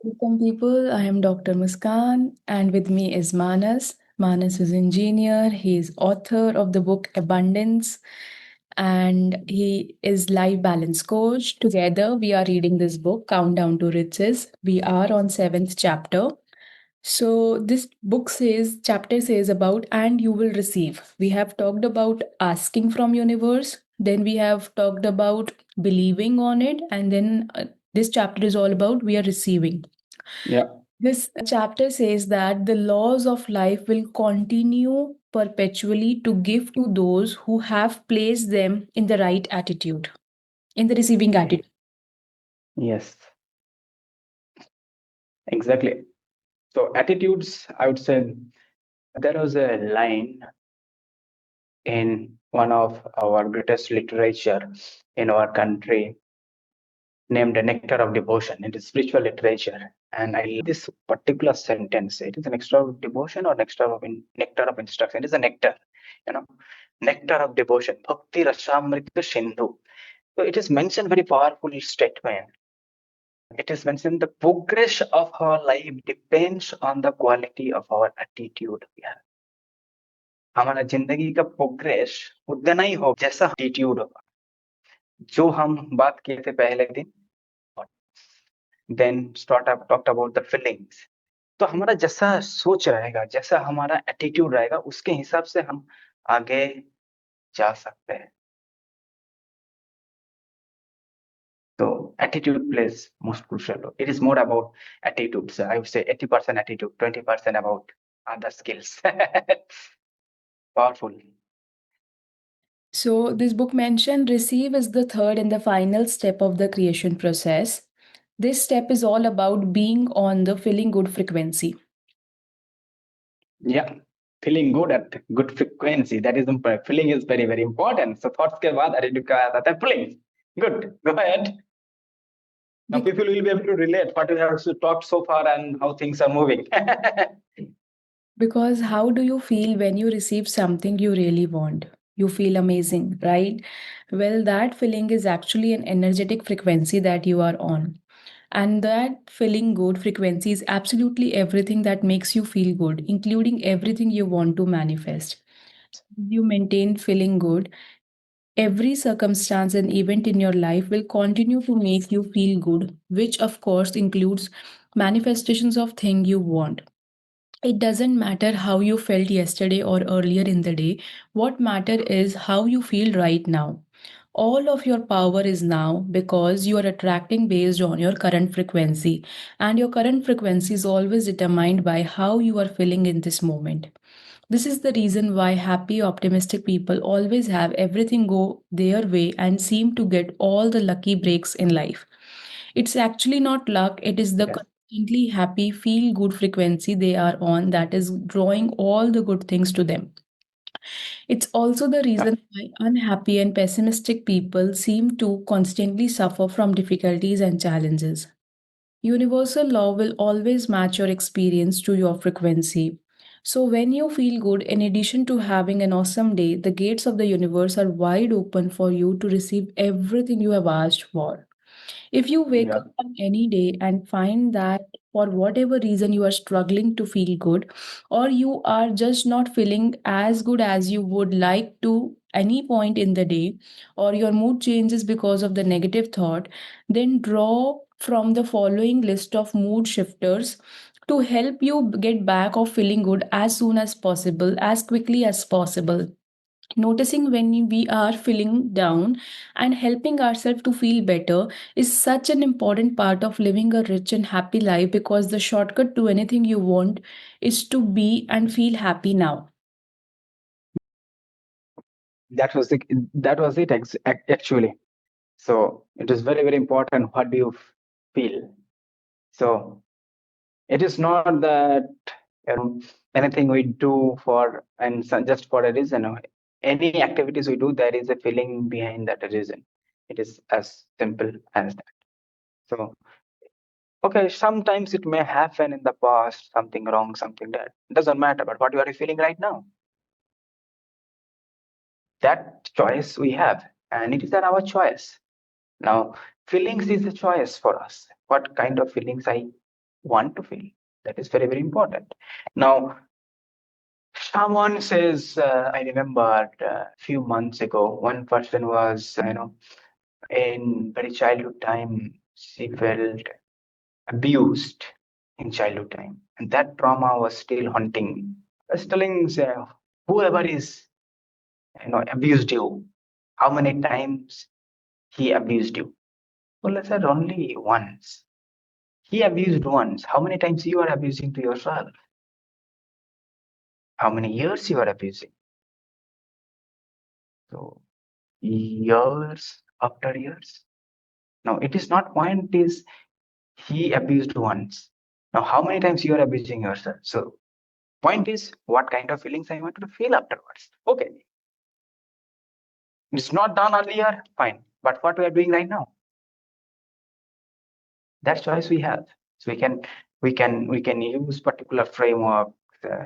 Welcome, people. I am Dr. Muskan, and with me is Manas. Manas is engineer. He is author of the book Abundance, and he is life balance coach. Together, we are reading this book, Countdown to Riches. We are on seventh chapter. So this book says, chapter says about, and you will receive. We have talked about asking from universe. Then we have talked about believing on it, and then this chapter is all about we are receiving. Yeah. This chapter says that the laws of life will continue perpetually to give to those who have placed them in the right attitude, in the receiving attitude. Yes, exactly. So attitudes, I would say there was a line in one of our greatest literature in our country named the Nectar of Devotion. It is spiritual literature. And I love this particular sentence. It is an nectar of devotion or nectar of instruction. It is a nectar, you know, nectar of devotion. Bhakti Rasamrita Sindhu. So it is mentioned very powerful statement. It is mentioned the progress of our life depends on the quality of our attitude we have. हमारा जिंदगी का progress उतना ही हो जैसा attitude होगा जो हम बात किए थे पहले दिन then talked about the feelings तो हमारा जैसा सोच रहेगा जैसा हमारा एटीट्यूड रहेगा उसके हिसाब से हम आगे जा सकते हैं तो attitude plays most crucial role. It is more about attitudes. I would say 80% attitude, 20% about other skills. Powerful. So, this book mentioned receive is the third and the final step of the creation process. This step is all about being on the feeling good frequency. Yeah, feeling good at good frequency. That is important. Feeling is very, very important. So thoughts के बाद attitude का आता है feeling. Good. Go ahead. Now Bec- people will be able to relate what we have talked so far and how things are moving. Because how do you feel when you receive something you really want? You feel amazing, right? Well, that feeling is actually an energetic frequency that you are on. And that feeling good frequency is absolutely everything that makes you feel good, including everything you want to manifest. You maintain feeling good, every circumstance and event in your life will continue to make you feel good, which of course includes manifestations of thing you want. It doesn't matter how you felt yesterday or earlier in the day. What matter is how you feel right now. All of your power is now because you are attracting based on your current frequency, and your current frequency is always determined by how you are feeling in this moment. This is the reason why happy, optimistic people always have everything go their way and seem to get all the lucky breaks in life. It's actually not luck, it is the Yes. constantly happy, feel good frequency they are on that is drawing all the good things to them. It's also the reason why unhappy and pessimistic people seem to constantly suffer from difficulties and challenges. Universal law will always match your experience to your frequency. So, when you feel good, in addition to having an awesome day, the gates of the universe are wide open for you to receive everything you have asked for. If you wake Yeah. up on any day and find that for whatever reason you are struggling to feel good, or you are just not feeling as good as you would like to any point in the day, or your mood changes because of the negative thought, then draw from the following list of mood shifters to help you get back of feeling good as soon as possible, as quickly as possible. Noticing when we are feeling down and helping ourselves to feel better is such an important part of living a rich and happy life, because the shortcut to anything you want is to be and feel happy now. That was it actually. So it is very, very important. What do you feel? So it is not that you know, anything we do for and just for a reason. Any activities we do, there is a feeling behind that reason. It is as simple as that. So okay, sometimes it may happen in the past, something wrong, something that doesn't matter. But what you are feeling right now, that choice we have, and it is our choice. Now, feelings is a choice for us. What kind of feelings I want to feel. That is very, very important. Now, someone says, I remember a few months ago, one person was, in very childhood time, she felt abused in childhood time, and that trauma was still haunting me. I was telling whoever is, abused you, how many times he abused you? Well, I said only once. He abused once. How many times you are abusing to yourself? How many years you are abusing? So years after years. Now it is not point is he abused once. Now how many times you are abusing yourself? So point is what kind of feelings I want to feel afterwards. Okay, it's not done earlier, fine. But what we are doing right now, that choice we have. So we can use particular framework uh,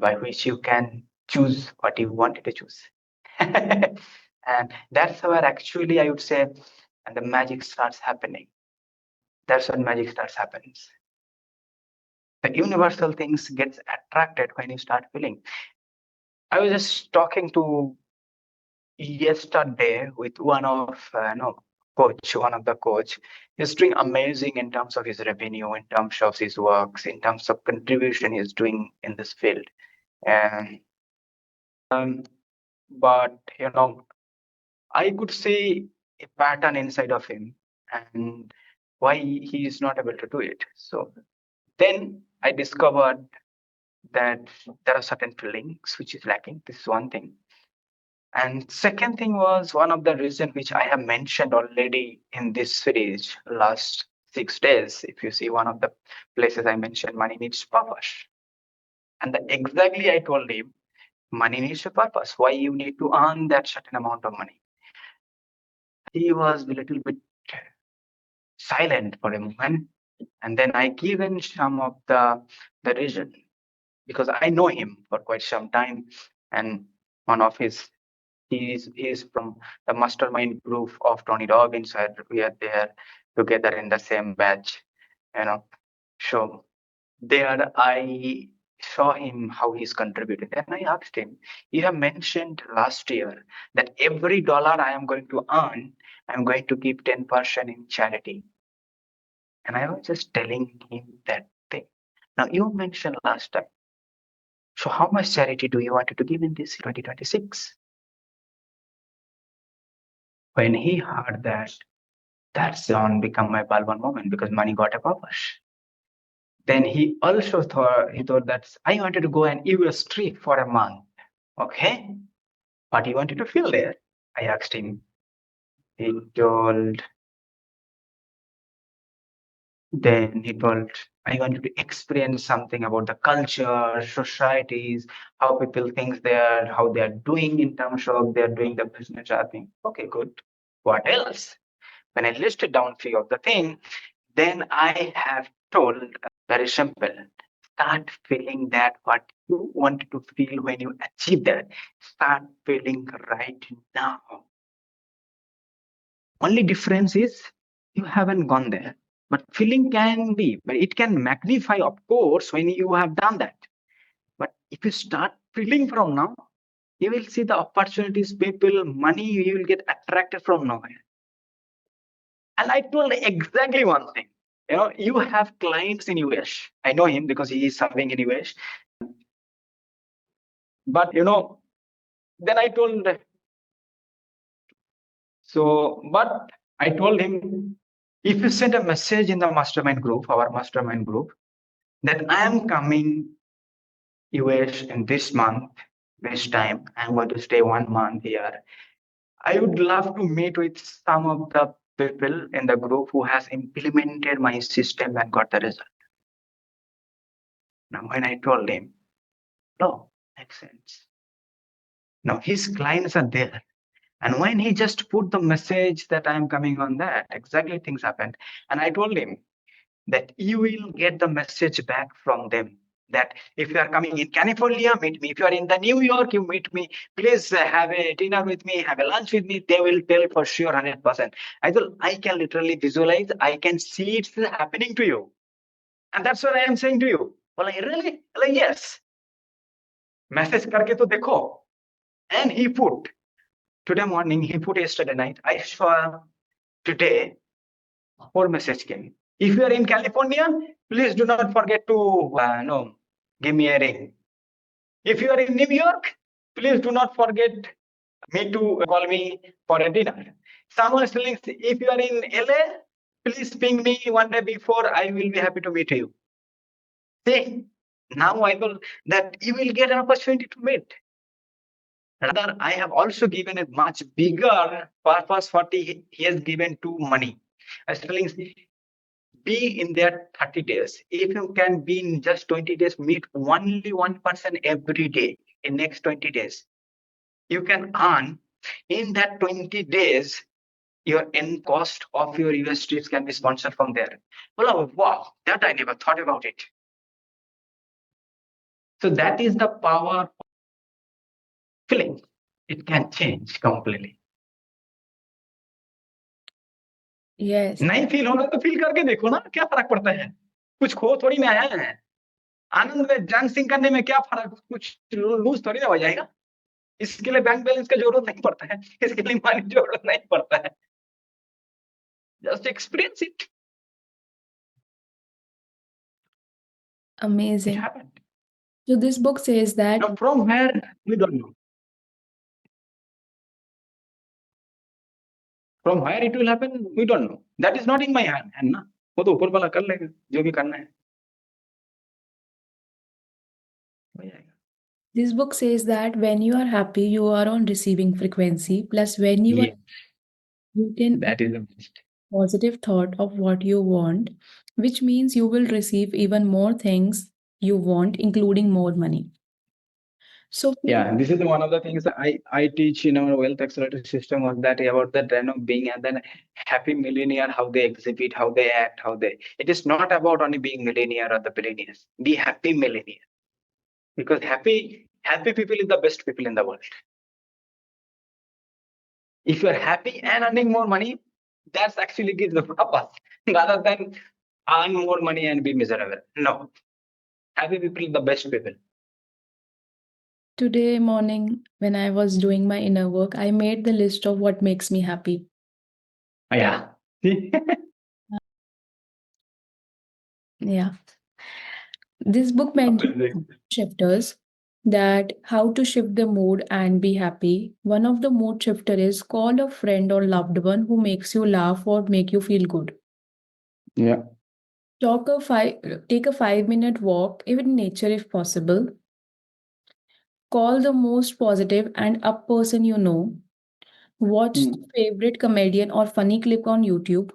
by which you can choose what you wanted to choose. And that's where actually I would say and the magic starts happening. That's when magic starts happens. The universal things gets attracted when you start feeling. I was just talking to yesterday with one of one of the coach. He's doing amazing in terms of his revenue, in terms of his works, in terms of contribution he's doing in this field. And but I could see a pattern inside of him and why he is not able to do it. So then I discovered that there are certain feelings which is lacking. This is one thing. And second thing was one of the reason which I have mentioned already in this series last 6 days. If you see one of the places I mentioned, money needs purpose. And exactly I told him, money needs a purpose. Why you need to earn that certain amount of money. He was a little bit silent for a moment. And then I given some of the reason because I know him for quite some time. And one of his he is from the mastermind group of Tony Robbins. And we are there together in the same batch, you know. So there I saw him how he's contributed. And I asked him, you have mentioned last year that every dollar I am going to earn, I'm going to give 10% in charity. And I was just telling him that thing. Now you mentioned last time. So how much charity do you want to give in this 2026? When he heard that, that's on become my Balwan moment because money got a purpose. Then he also thought that I wanted to go an US trip for a month. Okay, but he wanted to feel there. I asked him. He told. Then he told I wanted to experience something about the culture, societies, how people think there, how they are doing in terms of they're doing the business. I think okay, good. What else? When I listed down few of the things, then I have told very simple. Start feeling that what you want to feel when you achieve that. Start feeling right now. Only difference is you haven't gone there. But feeling can be, but it can magnify, of course, when you have done that. But if you start feeling from now, you will see the opportunities, people, money, you will get attracted from nowhere. And I told exactly one thing. You have clients in US. I know him because he is serving in US. But then I told but I told him if you send a message in the mastermind group, our mastermind group, that I am coming US in this month, this time, I'm going to stay 1 month here. I would love to meet with some of the people in the group who has implemented my system and got the result. Now, when I told him, no, makes sense. Now, his clients are there. And when he just put the message that I'm coming on that, exactly things happened. And I told him that you will get the message back from them that if you are coming in California, meet me. If you are in the New York, you meet me. Please have a dinner with me, have a lunch with me. They will tell for sure 100%. I thought I can literally visualize, I can see it's happening to you. And that's what I am saying to you. Well, really? Like, yes. Message करके तो देखो. And he put today morning, he put yesterday night. I saw today 4 message came. If you are in California, please do not forget to no, give me a ring. If you are in New York, please do not forget me to call me for a dinner. Someone is telling, if you are in LA, please ping me one day before. I will be happy to meet you. See, now I will that you will get an opportunity to meet. Rather, I have also given a much bigger purpose what he has given to money. I was telling, be in there 30 days. If you can be in just 20 days, meet only one person every day in next 20 days. You can earn in that 20 days, your end cost of your US trips can be sponsored from there. Well, wow, that I never thought about it. So that is the power of feeling. It can change completely. Yes. नहीं feel होना तो feel करके देखो ना, क्या फर्क पड़ता है? कुछ खो थोड़ी ना है. आनंद में जंग सिंह करने में क्या फर्क, कुछ लूज थोड़ी ना हो जाएगा. इसके लिए बैंक बैलेंस का जरूरत नहीं पड़ता है, इसके लिए मनी जरूरत नहीं पड़ता है. Just experience it. It Amazing. Happened. So this book says that Now from where we don't know. From where it will happen, we don't know. That is not in my hand, है ना. वो तो ऊपर वाला कर लेगा जो भी करना है. हो जाएगा. this book says that when you are happy, you are on receiving frequency. Plus, when you are, Yeah, you can that is the best. positive thought of what you want, which means you will receive even more things you want, including more money. So, Yeah, this is one of the things I teach in our wealth accelerator system was that about that being and then happy millionaire, how they exhibit, how they act, how they. It is not about only being millionaire or the billionaires. Be happy millionaire because happy people is the best people in the world. If you are happy and earning more money, that's actually gives the purpose rather than earn more money and be miserable. No, happy people are the best people. today morning, when I was doing my inner work, I made the list of what makes me happy. Yeah. Yeah. This book mentions shifters that how to shift the mood and be happy. One of the mood shifter is call a friend or loved one who makes you laugh or make you feel good. Yeah. Take a 5 minute walk, even in nature if possible. Call the most positive and up person you know. Watch the favorite comedian or funny clip on YouTube.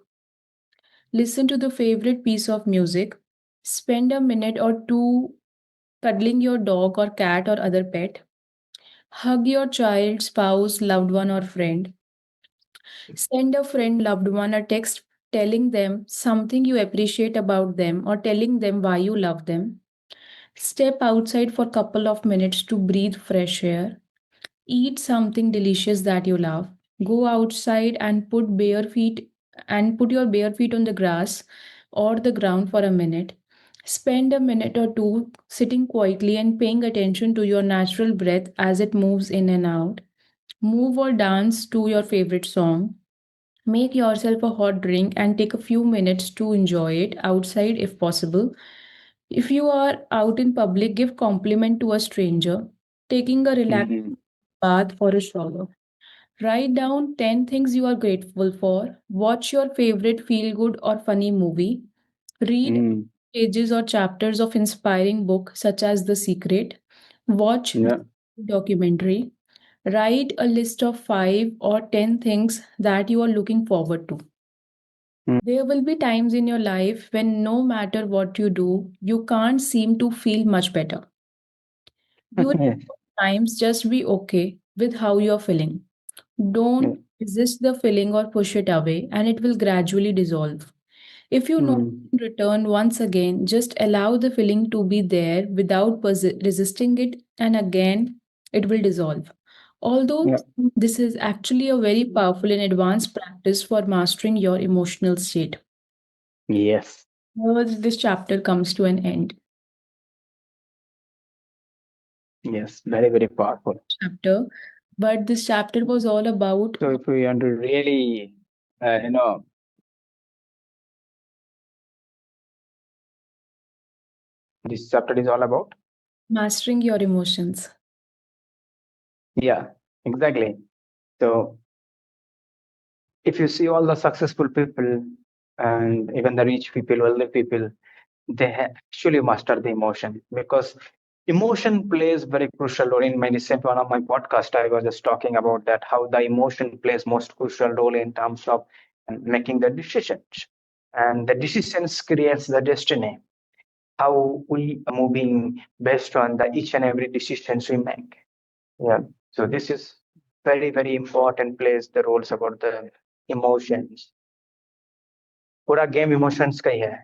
Listen to the favorite piece of music. Spend a minute or two cuddling your dog or cat or other pet. Hug your child, spouse, loved one, or friend. Send a friend, loved one, a text telling them something you appreciate about them or telling them why you love them. Step outside for a couple of minutes to breathe fresh air. Eat something delicious that you love. Go outside and put your bare feet on the grass or the ground for a minute. Spend a minute or two sitting quietly and paying attention to your natural breath as it moves in and out. Move or dance to your favorite song. Make yourself a hot drink and take a few minutes to enjoy it outside if possible. If you are out in public, give compliment to a stranger. Taking a relaxed bath or a shower. Write down 10 things you are grateful for. Watch your favorite feel good or funny movie. Read pages or chapters of inspiring book such as The Secret. Watch Yeah. documentary. Write a list of 5 or 10 things that you are looking forward to. There will be times in your life when no matter what you do, you can't seem to feel much better. During Yes. those times, just be okay with how you're feeling. Yeah. Don't resist the feeling or push it away, and it will gradually dissolve. If you know return once again, just allow the feeling to be there without resisting it, and again it will dissolve. Although Yeah. this is actually a very powerful and advanced practice for mastering your emotional state. Yes. This chapter comes to an end. Yes, very, very powerful. Chapter, but this chapter was all about So if we want to really, you know, this chapter is all about. mastering your emotions. Yeah, exactly. So if you see all the successful people and even the rich people, wealthy people, they actually master the emotion because emotion plays very crucial role in my recent one of my podcast. I was just talking about that how the emotion plays most crucial role in terms of making the decisions, and the decisions creates the destiny. How we are moving based on the each and every decisions we make. Yeah. So this is very, very important plays the roles about the emotions. पूरा game emotions का ही है.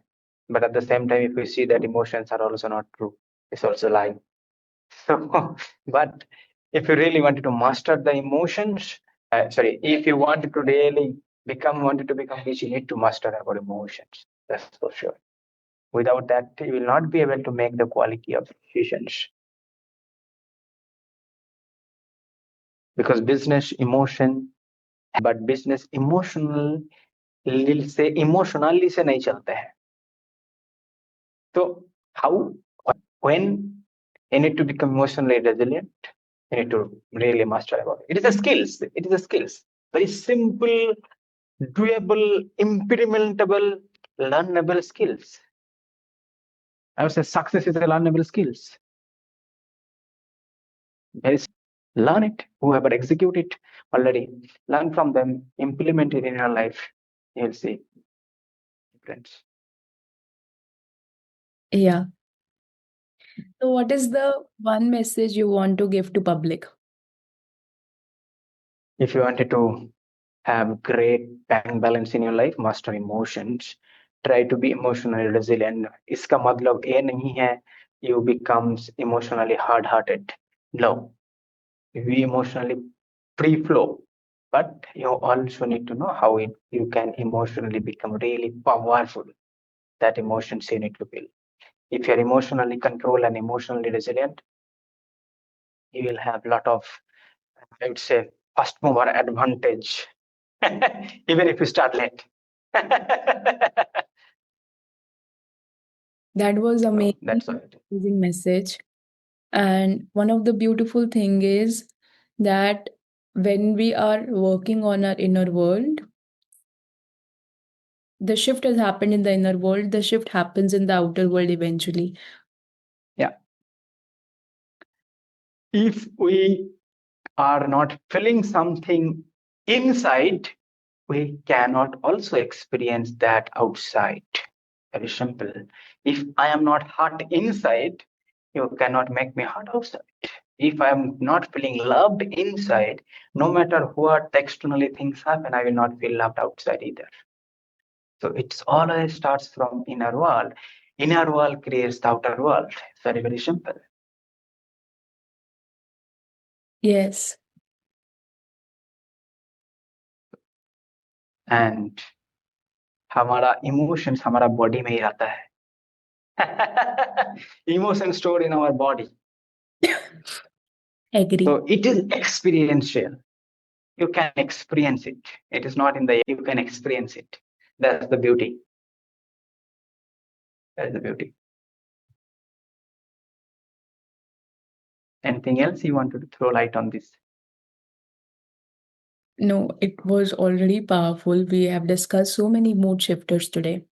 But at the same time, if we see that emotions are also not true, it's also lie. So, but if you really wanted to master the emotions, sorry, if you wanted to really wanted to become rich, you need to master our emotions. That's for sure. Without that, you will not be able to make the quality of decisions. Because business emotion, but business emotional से emotionally से नहीं चलते हैं. So how, when you need to become emotionally resilient, you need to really master about it. It is a skills. It is a skills. Very simple, doable, implementable, learnable skills. I would say success is a learnable skills. Very learn it. Whoever execute it already, learn from them, implement it in your life. You'll see difference. Yeah. So, what is the one message you want to give to public? If you wanted to have great bank balance in your life, master emotions, try to be emotionally resilient. इसका मतलब ये नहीं है you becomes emotionally hard hearted. No, be emotionally free flow, but you also need to know how you can emotionally become really powerful. That emotions you need to build. If you're emotionally controlled and emotionally resilient, you will have a lot of, I would say, first mover advantage. Even if you start late. That was So amazing, that's it. amazing message. And one of the beautiful thing is that when we are working on our inner world, the shift has happened in the inner world, the shift happens in the outer world eventually. Yeah. If we are not feeling something inside, we cannot also experience that outside. Very simple. If I am not hot inside, you cannot make me hot outside. If I am not feeling loved inside, no matter what externally things happen, I will not feel loved outside either. So it's always starts from inner world. Inner world creates the outer world. It's very, very simple. Yes. And हमारा emotions हमारा body में ही रहता है. Emotion stored in our body. Agree. So it is experiential. You can experience it. It is not in the, you can experience it. That's the beauty. That's the beauty. Anything else you want to throw light on this? No, it was already powerful. We have discussed so many mood shifters today.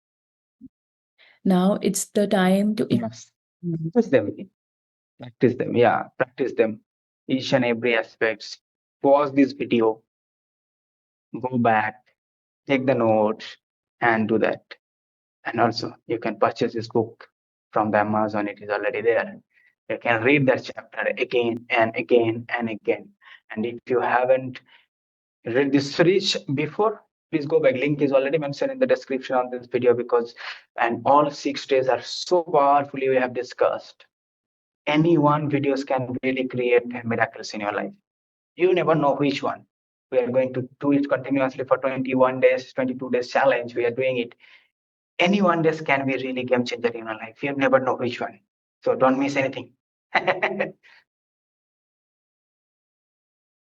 Now it's the time to Yes. Practice them. Practice them. Yeah, practice them. Each and every aspects. Pause this video, go back, take the notes, and do that. And also, you can purchase this book from the Amazon. It is already there. You can read that chapter again and again and again. And if you haven't read this series before, please go back. Link is already mentioned in the description of this video because, and all 6 days are so powerfully we have discussed. Any one videos can really create miracles in your life. You never know which one. We are going to do it continuously for 21 days, 22 days challenge. We are doing it. Any one days can be really game changer in your life. You never know which one. So don't miss anything.